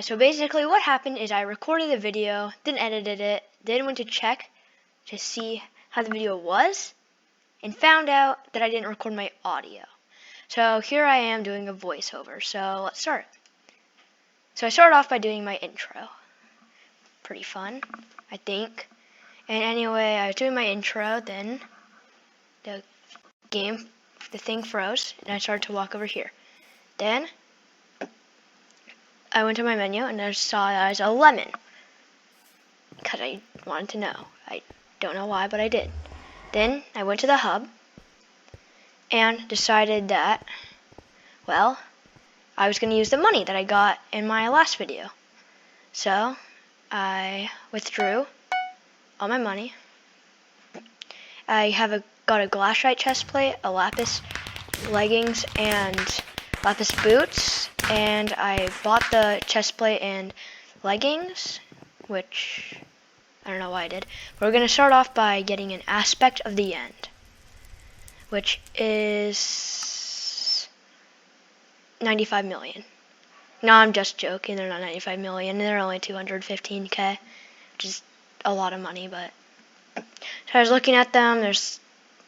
So basically what happened is I recorded the video, then edited it, then went to check to see how the video was, and found out that I didn't record my audio. So here I am doing a voiceover, so let's start. So I started off by doing my intro. Pretty fun, I think. And anyway, I was doing my intro, then the thing froze, and I started to walk over here. Then I went to my menu and I saw that as a lemon, because I wanted to know. I don't know why, but I did. Then I went to the hub and decided that, well, I was going to use the money that I got in my last video. So I withdrew all my money. I got a glassite chest plate, a lapis leggings, and lapis boots, and I bought the chest plate and leggings, which I don't know why I did. We're going to start off by getting an aspect of the end, which is 95 million. No, I'm just joking. They're not 95 million. They're only 215k, which is a lot of money. But so I was looking at them.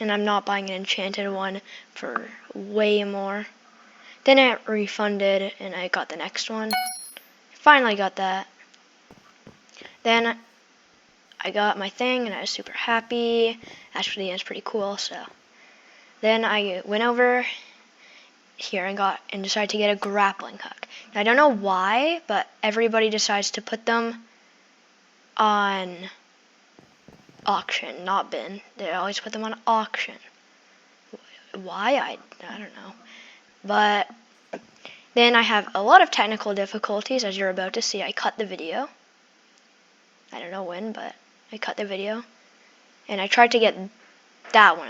And I'm not buying an enchanted one for way more. Then it refunded, and I got the next one. Finally got that. Then I got my thing, and I was super happy. Actually, it's pretty cool. So then I went over here and decided to get a grappling hook. Now, I don't know why, but everybody decides to put them on auction, not bin. They always put them on auction. Why? I don't know. But then I have a lot of technical difficulties, as you're about to see. I cut the video. I don't know when, but I cut the video. And I tried to get that one.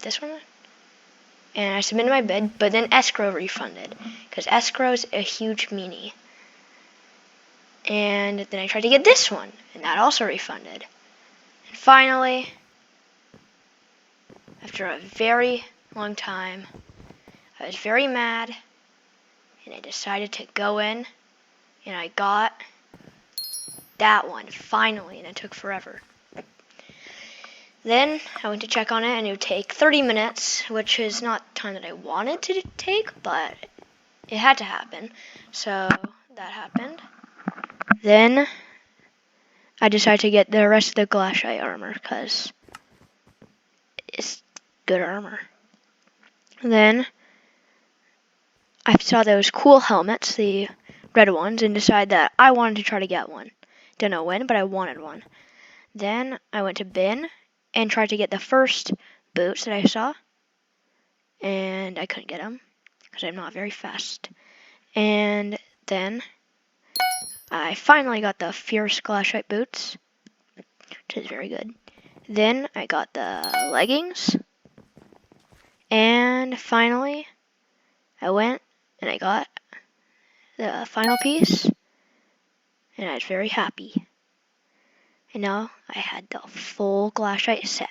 This one. And I submitted my bid, but then escrow refunded, because escrow is a huge meanie. And then I tried to get this one, and that also refunded. And finally, after a very long time, I was very mad, and I decided to go in, and I got that one, finally, and it took forever. Then I went to check on it, and it would take 30 minutes, which is not time that I wanted to take, but it had to happen. So that happened. Then I decided to get the rest of the glassite armor, because it's good armor. Then I saw those cool helmets, the red ones, and decided that I wanted to try to get one. Don't know when, but I wanted one. Then I went to bin and tried to get the first boots that I saw, and I couldn't get them because I'm not very fast. And then I finally got the fierce glassite boots, which is very good. Then I got the leggings, and finally I went and I got the final piece, and I was very happy. And now I had the full glassite set,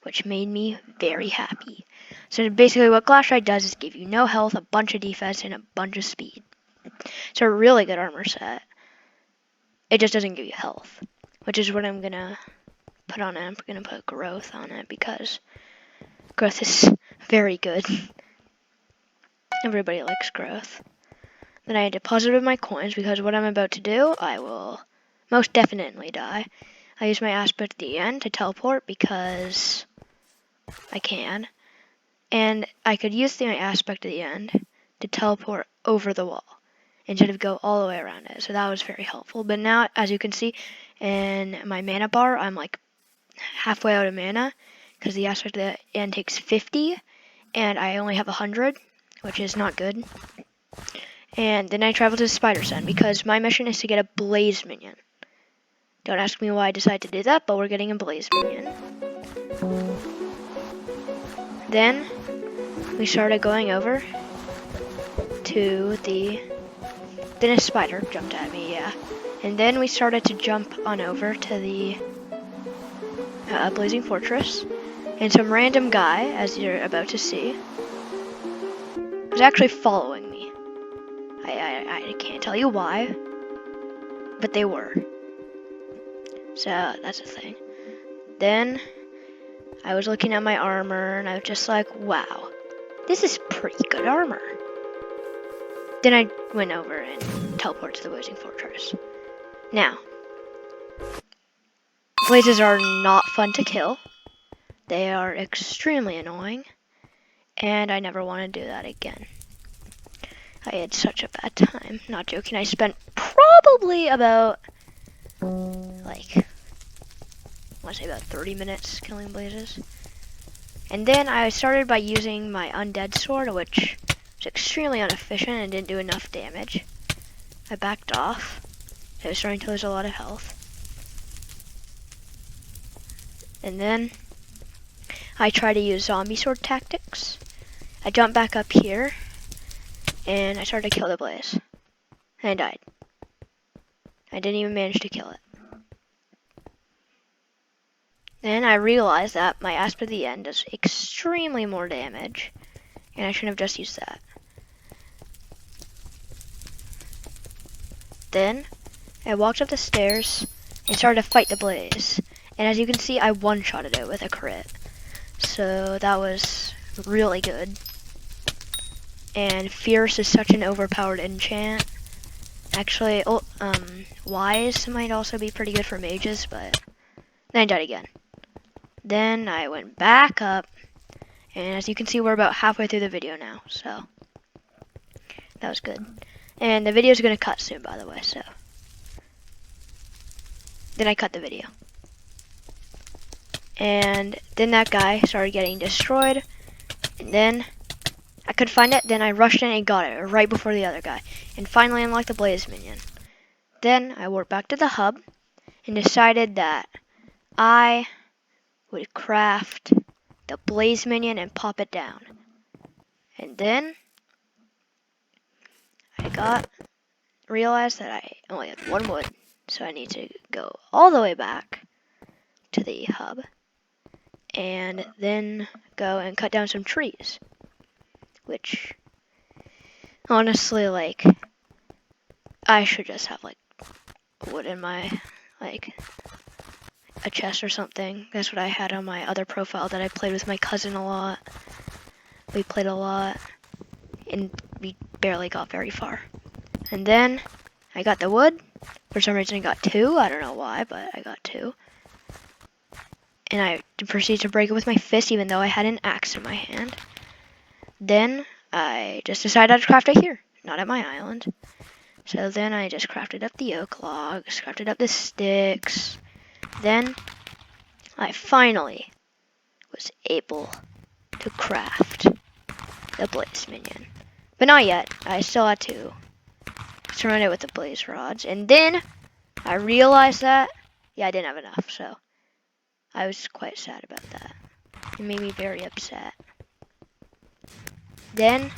which made me very happy. So basically what glassite does is give you no health, a bunch of defense, and a bunch of speed. It's a really good armor set. It just doesn't give you health, which is what I'm going to put on it. I'm going to put growth on it, because growth is very good. Everybody likes growth. Then I deposited my coins, because what I'm about to do, I will most definitely die. I use my aspect at the end to teleport, because I can. And I could use my aspect at the end to teleport over the wall instead of go all the way around it. So that was very helpful. But now, as you can see in my mana bar, I'm like halfway out of mana, because the aspect at the end takes 50, and I only have 100, which is not good. And then I travel to the Spider Sun, because my mission is to get a Blaze minion. Don't ask me why I decided to do that, but we're getting a Blaze minion. Then we started going over to then a spider jumped at me, yeah. And then we started to jump on over to the Blazing Fortress, and some random guy, as you're about to see, was actually following me. I I can't tell you why, but they were. So that's the thing. Then I was looking at my armor and I was just like, wow, this is pretty good armor. Then I went over and teleported to the Blazing Fortress. Now, blazes are not fun to kill. They are extremely annoying, and I never want to do that again. I had such a bad time. Not joking, I spent probably about, like, I want to say about 30 minutes killing blazes. And then I started by using my undead sword, which was extremely inefficient and didn't do enough damage. I backed off. I was starting to lose a lot of health. And then I tried to use zombie sword tactics. I jumped back up here, and I started to kill the blaze. And I died. I didn't even manage to kill it. Then I realized that my Asp at the end does extremely more damage, and I shouldn't have just used that. Then I walked up the stairs and started to fight the blaze. And as you can see, I one-shotted it with a crit. So that was really good. And Fierce is such an overpowered enchant. Actually, Wise might also be pretty good for mages, but then I died again. Then I went back up, and as you can see, we're about halfway through the video now, so that was good. And the video is going to cut soon, by the way, so then I cut the video. And then that guy started getting destroyed, and then I could find it, then I rushed in and got it right before the other guy, and finally unlocked the blaze minion. Then I warped back to the hub and decided that I would craft the blaze minion and pop it down. And then I realized that I only had one wood, so I need to go all the way back to the hub and then go and cut down some trees, which honestly, like, I should just have like wood in my, like, a chest or something. That's what I had on my other profile that I played with my cousin a lot. We played a lot, and we barely got very far. And then I got the wood. For some reason I got 2. I don't know why, but I got 2. And I proceeded to break it with my fist, even though I had an axe in my hand. Then I just decided I'd craft it here, not at my island. So then I just crafted up the oak logs, crafted up the sticks. Then I finally was able to craft the blaze minion. But not yet. I still had to surround it with the blaze rods. And then I realized that, yeah, I didn't have enough. So I was quite sad about that. It made me very upset. Then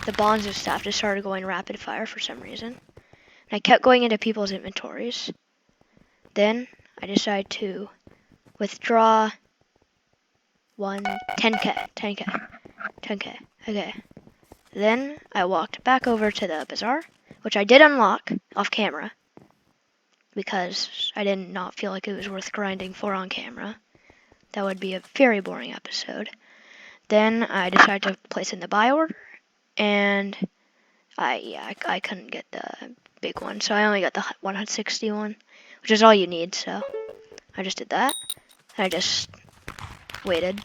the bonds of staff just started going rapid fire for some reason. And I kept going into people's inventories. Then I decided to withdraw 10k. Okay. Then I walked back over to the bazaar, which I did unlock off camera because I did not feel like it was worth grinding for on camera. That would be a very boring episode. Then I decided to place in the buy order, and I couldn't get the big one, so I only got the 160 one, which is all you need, so I just did that. I just waited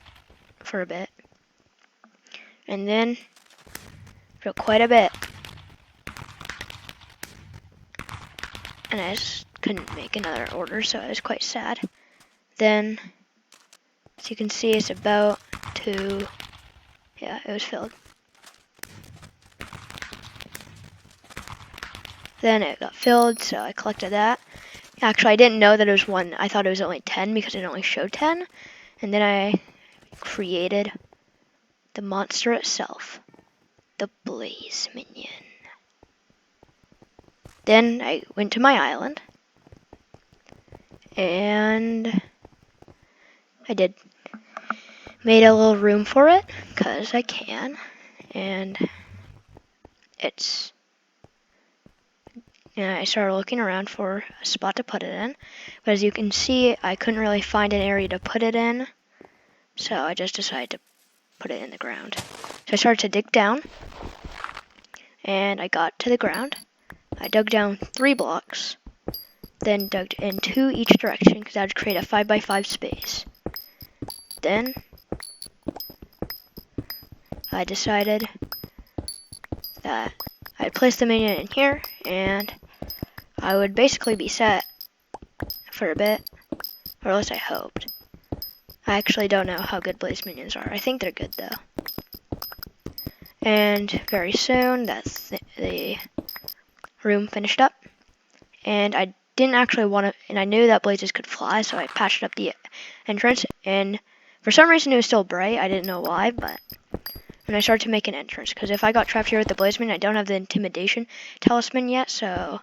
for a bit, and then for quite a bit, and I just couldn't make another order, so I was quite sad. Then, as you can see, it's about to, yeah, it was filled. Then it got filled, so I collected that. Actually, I didn't know that it was 1. I thought it was only 10 because it only showed 10. And then I created the monster itself, the blaze minion. Then I went to my island, and I made a little room for it, because I can, and I started looking around for a spot to put it in, but as you can see, I couldn't really find an area to put it in, so I just decided to put it in the ground. So I started to dig down, and I got to the ground. I dug down 3 blocks, then dug in 2 each direction because that would create a 5x5 space. Then I decided that I'd place the minion in here, and I would basically be set for a bit, or at least I hoped. I actually don't know how good blaze minions are. I think they're good though. And very soon, the room finished up, and I didn't actually want to, and I knew that blazes could fly, so I patched up the entrance, and for some reason it was still bright. I didn't know why, but when I started to make an entrance, because if I got trapped here with the blaze minion, I don't have the intimidation talisman yet, so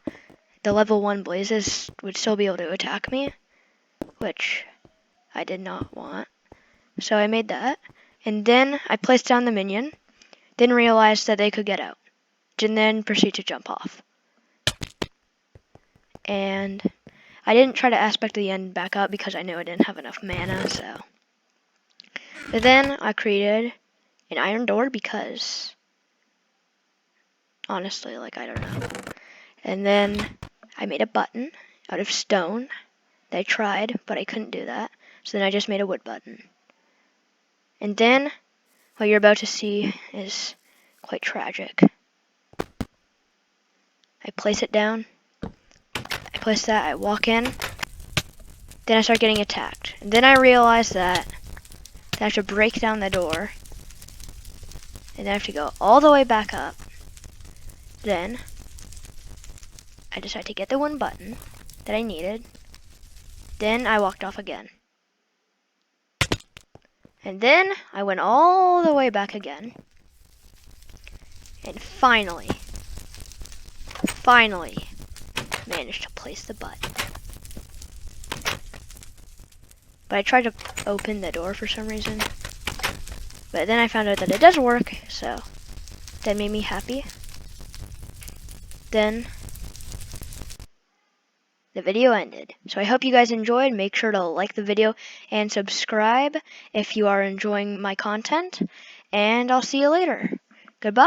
the level 1 blazes would still be able to attack me, which I did not want. So I made that, and then I placed down the minion, then realized that they could get out, and then proceed to jump off. And I didn't try to aspect the end back up because I knew I didn't have enough mana, so. But then I created an iron door because, honestly, like, I don't know. And then I made a button out of stone. I tried, but I couldn't do that. So then I just made a wood button. And then what you're about to see is quite tragic. I place it down. I place that, I walk in. Then I start getting attacked. And then I realize that I have to break down the door. And then I have to go all the way back up. Then I decide to get the one button that I needed. Then I walked off again. And then I went all the way back again. And finally managed to place the button. But I tried to open the door for some reason. But then I found out that it does work, so that made me happy. Then the video ended. So I hope you guys enjoyed. Make sure to like the video and subscribe if you are enjoying my content. And I'll see you later.